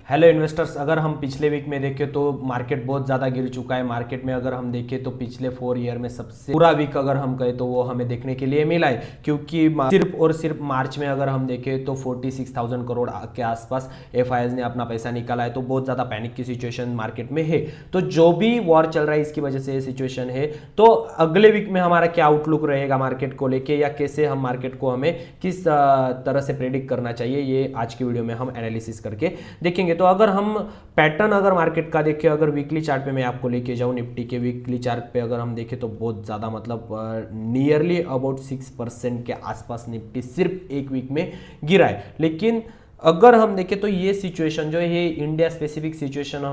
Hello investors, अगर हम पिछले वीक में देखें तो मार्केट बहुत ज़्यादा गिर चुका है। मार्केट में अगर हम देखें तो पिछले 4 ईयर में सबसे बुरा वीक अगर हम कहें तो वो हमें देखने के लिए मिला है, क्योंकि सिर्फ और सिर्फ मार्च में अगर हम देखें तो 46,000 करोड़ के आसपास एफआईआईज ने अपना पैसा निकाला है। तो बहुत ज़्यादा पैनिक की सिचुएशन मार्केट में है। तो जो भी वॉर चल रहा है इसकी वजह से ये सिचुएशन है। तो अगले वीक में हमारा क्या आउटलुक रहेगा मार्केट को लेके, या कैसे हम मार्केट को हमें किस तरह से प्रेडिक्ट करना चाहिए, ये आज की वीडियो में हम एनालिसिस करके देखेंगे। तो अगर हम पैटर्न अगर मार्केट का देखें, अगर वीकली चार्ट पे मैं आपको लेके जाऊं, निफ्टी के वीकली चार्ट पे अगर हम देखें तो बहुत ज़्यादा मतलब नियरली अबाउट 6% के आसपास निफ्टी सिर्फ एक वीक में गिरा है। लेकिन अगर हम देखें तो ये सिचुएशन जो है ये इंडिया स्पेसिफिक सिचुएशन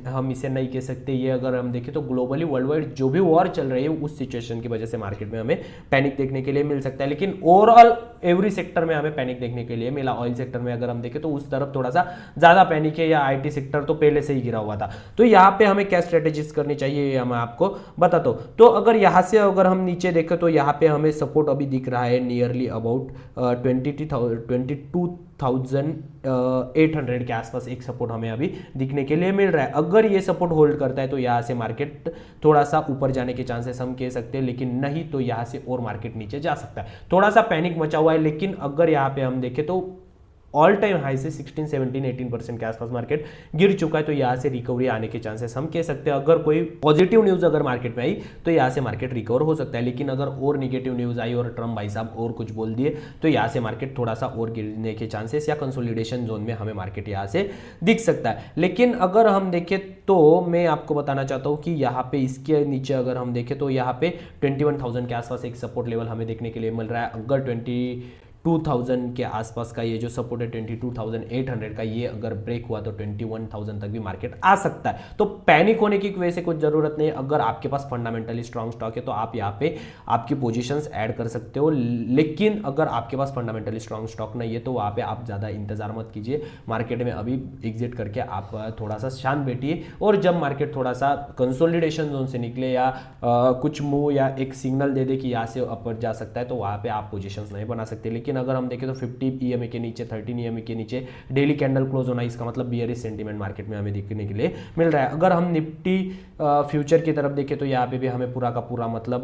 हम इसे नहीं कह सकते। ये अगर हम देखें तो ग्लोबली वर्ल्ड वाइड जो भी वॉर चल रही है उस सिचुएशन की वजह से मार्केट में हमें पैनिक देखने के लिए मिल सकता है। लेकिन ओवरऑल एवरी सेक्टर में हमें पैनिक देखने के लिए मिला। ऑयल सेक्टर में अगर हम देखें तो उस तरफ थोड़ा सा ज्यादा पैनिक है, या आईटी सेक्टर तो पहले से ही गिरा हुआ था। तो यहाँ पे हमें क्या स्ट्रेटेजीज करनी चाहिए ये मैं आपको बताता हूँ। तो अगर यहाँ से अगर हम नीचे देखें तो यहाँ पे हमें सपोर्ट अभी दिख रहा है नियरली अबाउट 22,800 के आसपास एक सपोर्ट हमें अभी दिखने के लिए मिल रहा है। अगर ये सपोर्ट होल्ड करता है तो यहाँ से मार्केट थोड़ा सा ऊपर जाने के चांसेस हम कह सकते हैं, लेकिन नहीं तो यहाँ से और मार्केट नीचे जा सकता है। थोड़ा सा पैनिक मचा हुआ है, लेकिन अगर यहाँ पे हम देखें तो ऑल टाइम हाई से 16, 17, 18% के आसपास मार्केट गिर चुका है। तो यहाँ से रिकवरी आने के चांसेस हम कह सकते हैं। अगर कोई पॉजिटिव न्यूज अगर मार्केट में आई तो यहाँ से मार्केट रिकवर हो सकता है। लेकिन अगर और निगेटिव न्यूज आई और ट्रम्प भाई साहब और कुछ बोल दिए तो यहाँ से मार्केट थोड़ा सा और गिरने के चांसेस या कंसोलिडेशन जोन में हमें मार्केट यहाँ से दिख सकता है। लेकिन अगर हम देखें तो मैं आपको बताना चाहता हूँ कि यहाँ पे इसके नीचे अगर हम देखें तो यहाँ पे 21,000 के आसपास एक सपोर्ट लेवल हमें देखने के लिए मिल रहा है। अगर 22,000 के आसपास का ये जो सपोर्ट है 22,800 का, ये अगर ब्रेक हुआ तो 21,000 तक भी मार्केट आ सकता है। तो पैनिक होने की वैसे कुछ जरूरत नहीं है। अगर आपके पास फंडामेंटली स्ट्रांग स्टॉक है तो आप यहाँ पे आपकी पोजीशंस ऐड कर सकते हो। लेकिन अगर आपके पास फंडामेंटली स्ट्रांग स्टॉक नहीं है तो वहाँ पे आप ज़्यादा इंतजार मत कीजिए। मार्केट में अभी एग्जिट करके आप थोड़ा सा शांत बैठिए, और जब मार्केट थोड़ा सा कंसोलिडेशन जोन से निकले या कुछ मूव या एक सिग्नल दे दे कि यहाँ से अपर जा सकता है तो वहाँ पे आप पोजीशंस नहीं बना सकते। लेकिन अगर हम देखें तो 50 ईएमए के नीचे, 13 ईएमए के नीचे डेली कैंडल क्लोज होना, इसका मतलब बियरिश सेंटीमेंट मार्केट में हमें देखने के लिए मिल रहा है। अगर हम निफ्टी फ्यूचर की तरफ देखें तो यहाँ पे भी हमें पूरा का पूरा मतलब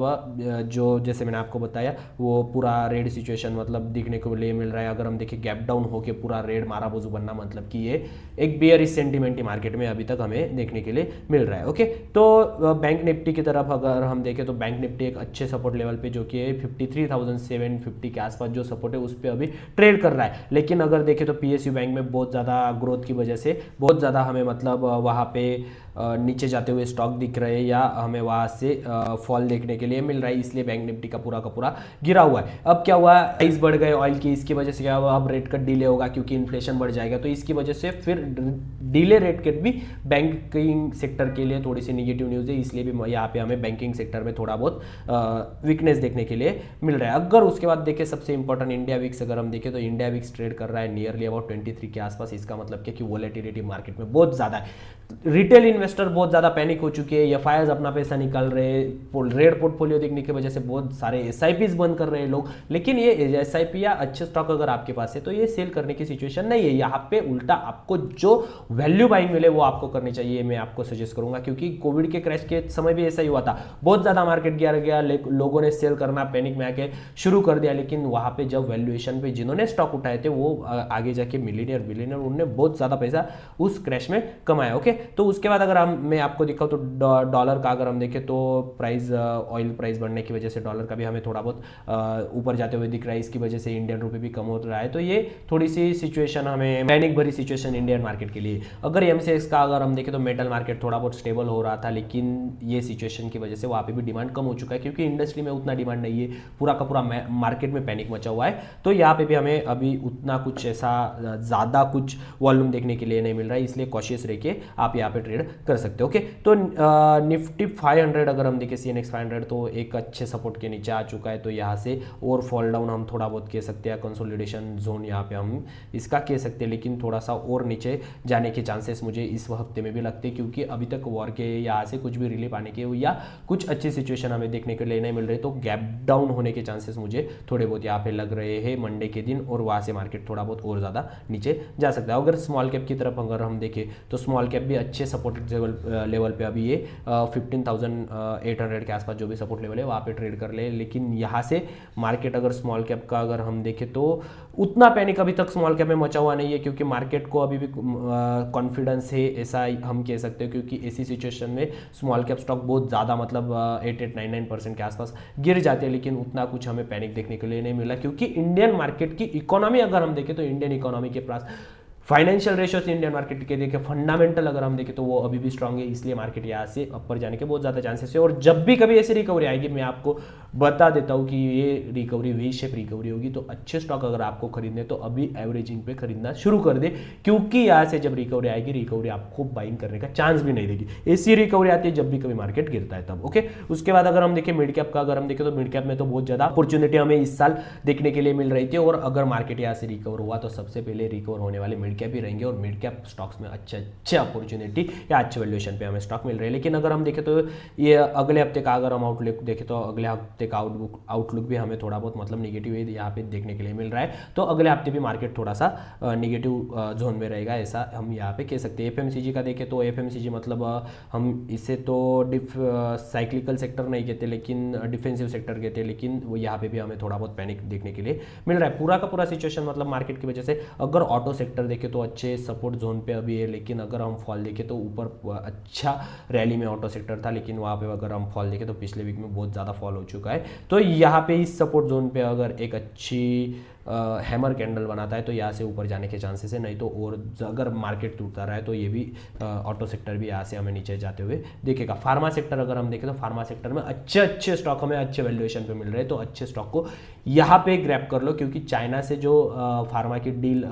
जो जैसे मैंने आपको बताया वो पूरा रेड सिचुएशन मतलब दिखने को लिए मिल रहा है। अगर हम देखें गैप डाउन होकर पूरा रेड मारा बाजू बनना, मतलब कि ये एक बियरिश सेंटीमेंट मार्केट में अभी तक हमें देखने के लिए मिल रहा है। ओके, तो बैंक निफ्टी की तरफ अगर हम देखें तो बैंक निफ्टी एक अच्छे सपोर्ट लेवल पे जो कि 53,750 के आसपास जो सपोर्ट है उस पर अभी ट्रेड कर रहा है। लेकिन अगर देखें तो पीएसयू बैंक में बहुत ज़्यादा ग्रोथ की वजह से बहुत ज़्यादा हमें मतलब वहाँ पे नीचे जाते हुए स्टॉक दिख रहे हैं, या हमें वहाँ से फॉल देखने के लिए मिल रहा है। इसलिए बैंक निफ्टी का पूरा गिरा हुआ है। अब क्या हुआ, प्राइस बढ़ गए ऑयल की, इसकी वजह से क्या हुआ, अब रेट कट डिले होगा क्योंकि इन्फ्लेशन बढ़ जाएगा। तो इसकी वजह से फिर डिले रेट कट भी बैंकिंग सेक्टर के लिए थोड़ी सी निगेटिव न्यूज़ है। इसलिए भी यहाँ पे हमें बैंकिंग सेक्टर में थोड़ा बहुत वीकनेस देखने के लिए मिल रहा है। अगर उसके बाद देखें सबसे इंपॉर्टेंट इंडिया विक्स अगर हम देखें तो इंडिया विक्स ट्रेड कर रहा है नियरली अबाउट 23 के आसपास। इसका मतलब क्या कि वोलेटिलिटी मार्केट में बहुत ज़्यादा है। रिटेल इन्वेस्टर बहुत ज़्यादा पैनिक हो चुके हैं, एफआईआईज अपना पैसा निकाल रहे हैं, रेड पोर्टफोलियो देखने की वजह से बहुत सारे एसआईपीज बंद कर रहे हैं लोग। लेकिन ये एसआईपी या अच्छे स्टॉक अगर आपके पास है तो ये सेल करने की सिचुएशन नहीं है। यहाँ पे उल्टा आपको जो वैल्यू बाइंग मिले वो आपको करनी चाहिए, मैं आपको सजेस्ट करूंगा। क्योंकि कोविड के क्रैश के समय भी ऐसा ही हुआ था, बहुत ज़्यादा मार्केट गिर गया, लोगों ने सेल करना पैनिक में आके शुरू कर दिया। लेकिन वहाँ पे जब वैल्यूएशन पे जिन्होंने स्टॉक उठाए थे वो आगे जाके मिलियनियर बिलियनियर, उन्होंने बहुत ज़्यादा पैसा उस क्रैश में कमाया। ओके, तो उसके बाद अगर मैं आपको दिखाऊँ तो डॉलर का अगर हम देखें तो प्राइस ऑयल प्राइस बढ़ने की वजह से डॉलर का भी हमें थोड़ा बहुत ऊपर जाते हुए दिख रहा है। इसकी वजह से इंडियन रुपये भी कम हो रहा है। तो ये थोड़ी सी सिचुएशन हमें पैनिक भरी सिचुएशन इंडियन मार्केट के लिए। अगर एमसीएक्स का अगर हम देखें तो मेटल मार्केट थोड़ा बहुत स्टेबल हो रहा था, लेकिन ये सिचुएशन की वजह से वहाँ पे भी डिमांड कम हो चुका है क्योंकि इंडस्ट्री में उतना डिमांड नहीं है, पूरा का पूरा मार्केट में पैनिक मचा हुआ है। तो यहाँ पे भी हमें अभी उतना कुछ ऐसा ज़्यादा कुछ वॉल्यूम देखने के लिए नहीं मिल रहा है, इसलिए कॉशियस रह के आप यहाँ पे ट्रेड कर सकते हो। ओके, तो निफ्टी 500 अगर हम देखें सीएनएक्स 500 तो एक अच्छे सपोर्ट के नीचे आ चुका है। तो यहाँ से और फॉल डाउन हम थोड़ा बहुत कह सकते हैं, कंसोलिडेशन जोन यहाँ पे हम इसका कह सकते हैं। लेकिन थोड़ा सा और नीचे जाने के चांसेस मुझे इस हफ्ते में भी लगते हैं, क्योंकि अभी तक वॉर के यहाँ से कुछ भी रिलीफ आने के या कुछ अच्छी सिचुएशन हमें देखने के लिए नहीं मिल रही। तो गैप डाउन होने के चांसेस मुझे थोड़े बहुत यहाँ पे लग रहे हैं मंडे के दिन, और वहाँ से मार्केट थोड़ा बहुत और ज़्यादा नीचे जा सकता है। अगर स्मॉल कैप की तरफ अगर हम देखें तो स्मॉल कैप भी अच्छे सपोर्ट लेवल पे अभी ये 15,800 के आसपास जो भी सपोर्ट लेवल है वहाँ पे ट्रेड कर ले, लेकिन यहाँ से मार्केट अगर स्मॉल कैप का अगर हम देखें तो उतना पैनिक अभी तक स्मॉल कैप में मचा हुआ नहीं है, क्योंकि मार्केट को अभी भी कॉन्फिडेंस है, ऐसा हम कह सकते हो, क्योंकि ऐसी सिचुएशन में स्मॉल कैप स्टॉक बहुत ज़्यादा मतलब 8-9% के आसपास गिर जाते हैं, लेकिन उतना कुछ हमें पैनिक देखने के लिए नहीं मिला, क्योंकि इंडियन मार्केट की इकोनॉमी अगर हम देखें तो इंडियन इकोनॉमी के पास फाइनेंशियल रेशियो से इंडियन मार्केट के देखें फंडामेंटल अगर हम देखें तो वो अभी भी स्ट्रांग है, इसलिए मार्केट यहाँ से ऊपर जाने के बहुत ज़्यादा चांसेस है। और जब भी कभी ऐसी रिकवरी आएगी मैं आपको बता देता हूँ कि ये रिकवरी वी शेप रिकवरी होगी, तो अच्छे स्टॉक अगर आपको खरीदने तो अभी एवरेजिंग पे खरीदना शुरू कर दे, क्योंकि यहाँ से जब रिकवरी आएगी रिकवरी आपको बाइंग करने का चांस भी नहीं देगी। ऐसी रिकवरी आती है जब भी कभी मार्केट गिरता है तब। ओके, उसके बाद अगर हम देखें मिड कैप का, अगर हम देखें तो मिड कैप में तो बहुत ज़्यादा अपॉर्चुनिटी हमें इस साल देखने के लिए मिल रही थी, और अगर मार्केट यहाँ से रिकवर हुआ तो सबसे पहले रिकवर होने वाले मिड कैप ही रहेंगे, और मिड कैप स्टॉक्स में अच्छे अपॉर्चुनिटी या अच्छे वैल्यूएशन पे हमें स्टॉक मिल रहे हैं। लेकिन अगर हम देखें तो ये अगले हफ्ते का अगर हम आउटलुक देखें तो अगले हफ्ते का आउटलुक भी हमें थोड़ा बहुत मतलब निगेटिव यहाँ पे देखने के लिए मिल रहा है, तो अगले हफ्ते भी मार्केट थोड़ा सा निगेटिव जोन में रहेगा, ऐसा हम यहाँ पे कह सकते हैं। एफएमसीजी का देखें तो एफएमसीजी मतलब हम इसे तो साइक्लिकल सेक्टर नहीं कहते लेकिन डिफेंसिव सेक्टर कहते हैं, लेकिन वो यहाँ पे भी हमें थोड़ा बहुत पैनिक देखने के लिए मिल रहा है। पूरा का पूरा सिचुएशन मतलब मार्केट की वजह से अगर ऑटो सेक्टर देखें तो अच्छे सपोर्ट जोन पे अभी है, लेकिन अगर हम फॉल देखें तो ऊपर अच्छा रैली में ऑटो सेक्टर था, लेकिन वहाँ पे अगर हम फॉल देखें तो पिछले वीक में बहुत ज़्यादा फॉल हो चुका है। तो यहाँ पे इस सपोर्ट जोन पे अगर एक अच्छी हैमर कैंडल बनाता है तो यहाँ से ऊपर जाने के चांसेस है, नहीं तो और अगर मार्केट टूटता रहा है तो ये भी ऑटो सेक्टर भी यहाँ से हमें नीचे जाते हुए देखेगा। फार्मा सेक्टर अगर हम देखें तो फार्मा सेक्टर में अच्छे स्टॉक हमें अच्छे वैल्यूएशन पे मिल रहे हैं, तो अच्छे स्टॉक को यहाँ पे ग्रैब कर लो, क्योंकि चाइना से जो फार्मा की डील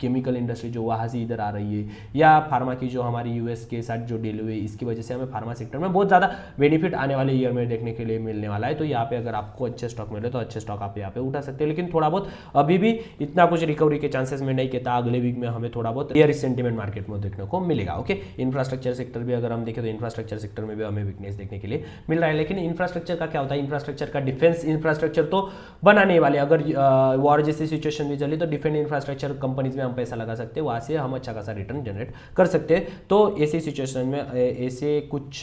केमिकल इंडस्ट्री जो वहाँ से इधर आ रही है, या फार्मा की जो हमारी यूएस के साथ जो डील हुई है, इसकी वजह से हमें फार्मा सेक्टर में बहुत ज़्यादा बेनिफिट आने वाले ईयर में देखने के लिए मिलने वाला है। तो यहाँ पे अगर आपको अच्छे स्टॉक मिले तो अच्छे स्टॉक आप यहाँ पे उठा सकते हैं, लेकिन थोड़ा बहुत अभी भी इतना कुछ रिकवरी के चांसेस में नहीं कहता, अगले वीक में हमें थोड़ा बहुत बेयरिश सेंटीमेंट मार्केट में देखने को मिलेगा। ओके, इंफ्रास्ट्रक्चर सेक्टर भी अगर हम देखें तो इंफ्रास्ट्रक्चर सेक्टर में भी हमें वीकनेस देखने के लिए मिल रहा है, लेकिन इंफ्रास्ट्रक्चर का क्या होता है, इंफ्रास्ट्रक्चर का डिफेंस इंफ्रास्ट्रक्चर तो बनाने वाले, अगर वॉर जैसी सिचुएशन भी चली तो डिफेंस इंफ्रास्ट्रक्चर कंपनीज में हम पैसा लगा सकते हैं, वहाँ से हम अच्छा खासा रिटर्न जनरेट कर सकते हैं। तो ऐसी सिचुएशन में ऐसे कुछ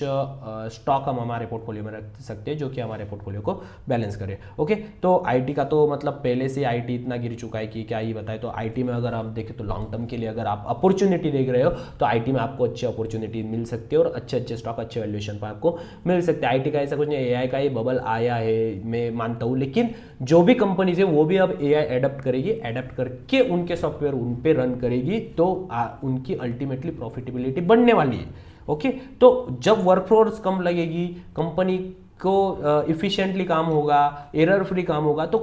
स्टॉक हम हमारे पोर्टफोलियो में रख सकते हैं जो कि हमारे पोर्टफोलियो को बैलेंस करे। ओके, तो आईटी का तो मतलब पहले से आईटी इतना गिर चुका है कि क्या ही बताए। तो आईटी में अगर आप देखें तो लॉन्ग टर्म के लिए अगर आप अपॉर्चुनिटी देख रहे हो तो आईटी में आपको अच्छी अपॉर्चुनिटी मिल सकती है, और अच्छे स्टॉक अच्छे वैल्यूएशन पर आपको मिल सकते हैं। आईटी का ऐसा कुछ नहीं, एआई का ये बबल आया है मैं मानता हूँ, लेकिन जो भी कंपनीज है वो भी अब एआई एडप्ट करेगी, एडप्ट करके उनके सॉफ्टवेयर उन पे रन करेगी, तो उनकी अल्टीमेटली प्रॉफिटेबिलिटी बढ़ने वाली है। ओके, तो जब वर्कफोर्स कम लगेगी, कंपनी को इफिशिएंटली काम होगा, एरर फ्री काम होगा, तो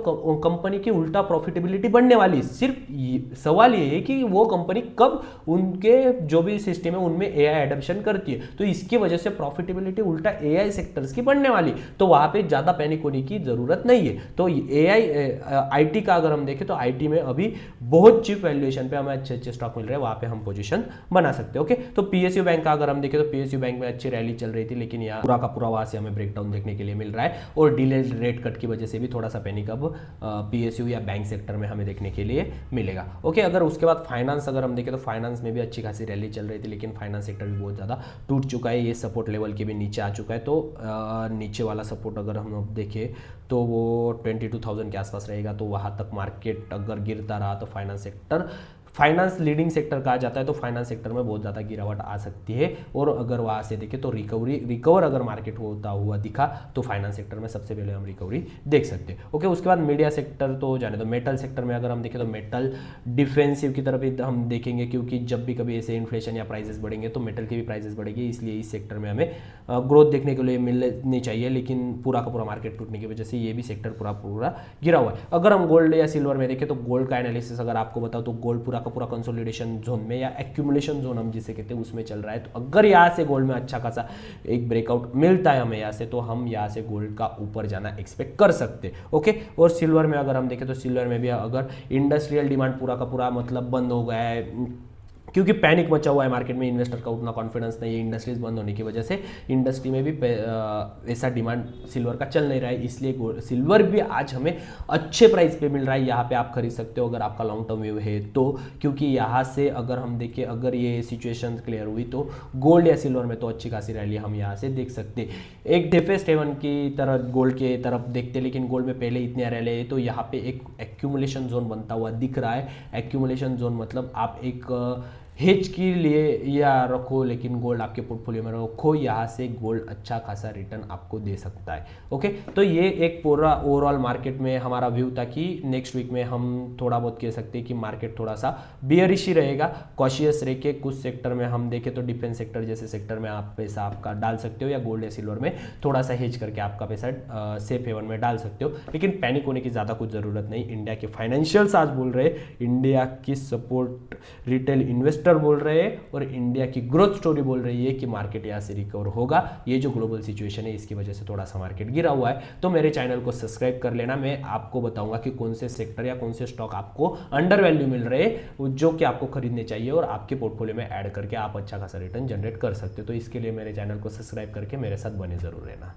कंपनी की उल्टा प्रॉफिटेबिलिटी बढ़ने वाली है। सिर्फ सवाल ये है कि वो कंपनी कब उनके जो भी सिस्टम है उनमें एआई एडॉप्शन करती है, तो इसकी वजह से प्रॉफिटेबिलिटी उल्टा एआई सेक्टर्स की बढ़ने वाली, तो वहां पे ज्यादा पैनिक होने की जरूरत नहीं है। तो एआई आईटी का अगर हम देखें तो आईटी में अभी बहुत चीप वैल्यूएशन पे हमें अच्छे स्टॉक मिल रहे हैं, वहां पे हम पोजीशन बना सकते हैं। ओके, तो पीएसयू बैंक का अगर हम देखें तो पीएसयू बैंक में अच्छी रैली चल रही थी, लेकिन यहाँ पूरा का पूरा वहां से हमें ब्रेकडाउन देखने के लिए मिल रहा है, और डिले रेट कट की वजह से भी थोड़ा सा पैनिक अब पीएसयू या बैंक सेक्टर में हमें देखने के लिए मिलेगा। ओके, अगर उसके बाद फाइनेंस अगर हम देखें तो फाइनेंस में भी अच्छी खासी रैली चल रही थी, लेकिन फाइनेंस सेक्टर भी बहुत ज़्यादा टूट चुका है, ये सपोर्ट लेवल के भी नीचे आ चुका है। तो नीचे वाला सपोर्ट अगर हम अब देखें तो वो 22,000 के आसपास रहेगा, तो वहाँ तक मार्केट अगर गिरता रहा तो फाइनेंस लीडिंग सेक्टर कहा जाता है, तो फाइनेंस सेक्टर में बहुत ज़्यादा गिरावट आ सकती है, और अगर वहाँ से देखें तो रिकवर अगर मार्केट होता हुआ दिखा तो फाइनेंस सेक्टर में सबसे पहले हम रिकवरी देख सकते हैं। ओके, उसके बाद मीडिया सेक्टर तो जाने दो। मेटल सेक्टर में अगर हम देखें तो मेटल डिफेंसिव की तरफ ही हम देखेंगे, क्योंकि जब भी कभी ऐसे इन्फ्लेशन या प्राइसेस बढ़ेंगे तो मेटल की भी प्राइसेस बढ़ेगी, इसलिए इस सेक्टर में हमें ग्रोथ देखने के लिए मिलनी चाहिए, लेकिन पूरा का पूरा मार्केट टूटने की वजह से ये भी सेक्टर पूरा गिरा हुआ है। अगर हम गोल्ड या सिल्वर में देखें तो गोल्ड का एनालिसिस अगर आपको बताओ तो गोल्ड पूरा का पूरा कंसोलिडेशन जोन में या एक्यूमुलेशन जोन हम जिसे कहते हैं उसमें चल रहा है। तो अगर यहाँ से गोल्ड में अच्छा खासा एक ब्रेकआउट मिलता है हमें यहाँ से, तो हम यहाँ से गोल्ड का ऊपर जाना एक्सपेक्ट कर सकते हैं। ओके, और सिल्वर में अगर हम देखें तो सिल्वर में भी अगर इंडस्ट्रियल डिमांड पूरा का पूरा मतलब बंद हो गया है, क्योंकि पैनिक मचा हुआ है मार्केट में, इन्वेस्टर का उतना कॉन्फिडेंस नहीं है, इंडस्ट्रीज बंद होने की वजह से इंडस्ट्री में भी ऐसा डिमांड सिल्वर का चल नहीं रहा है, इसलिए सिल्वर भी आज हमें अच्छे प्राइस पे मिल रहा है। यहाँ पे आप खरीद सकते हो अगर आपका लॉन्ग टर्म व्यू है तो, क्योंकि यहाँ से अगर हम देखें, अगर ये सिचुएशन क्लियर हुई तो गोल्ड या सिल्वर में तो अच्छी खासी रैली हम यहाँ से देख सकते। एक डेफेस्ट हेवन की तरह गोल्ड के तरफ देखते, लेकिन गोल्ड में पहले इतने रैली है तो यहाँ पे एक एक्यूमुलेशन जोन बनता हुआ दिख रहा है। एक्यूमुलेशन जोन मतलब आप एक हेज के लिए या रखो, लेकिन गोल्ड आपके पोर्टफोलियो में रखो, यहाँ से गोल्ड अच्छा खासा रिटर्न आपको दे सकता है। ओके, तो ये एक पूरा ओवरऑल मार्केट में हमारा व्यू था कि नेक्स्ट वीक में हम थोड़ा बहुत कह सकते हैं कि मार्केट थोड़ा सा बियरिश ही रहेगा। कॉशियस रह के कुछ सेक्टर में हम देखें तो डिफेंस सेक्टर जैसे सेक्टर में आप पैसा आपका डाल सकते हो, या गोल्ड या सिल्वर में थोड़ा सा हेज करके आपका पैसा सेफ हेवन में डाल सकते हो, लेकिन पैनिक होने की ज़्यादा कुछ ज़रूरत नहीं। इंडिया के फाइनेंशियल्स आज बोल रहे, इंडिया की सपोर्ट रिटेल इन्वेस्टर बोल रहे हैं और इंडिया की ग्रोथ स्टोरी बोल रही है कि मार्केट यहाँ से रिकवर होगा। ये जो ग्लोबल सिचुएशन है इसकी वजह से थोड़ा सा मार्केट गिरा हुआ है, तो मेरे चैनल को सब्सक्राइब कर लेना। मैं आपको बताऊंगा कि कौन से सेक्टर या कौन से स्टॉक आपको अंडर वैल्यू मिल रहे हैं जो कि आपको खरीदने चाहिए और आपके पोर्टफोलियो में ऐड करके आप अच्छा खासा रिटर्न जनरेट कर सकते हो। तो इसके लिए मेरे चैनल को सब्सक्राइब करके मेरे साथ बने जरूर रहना।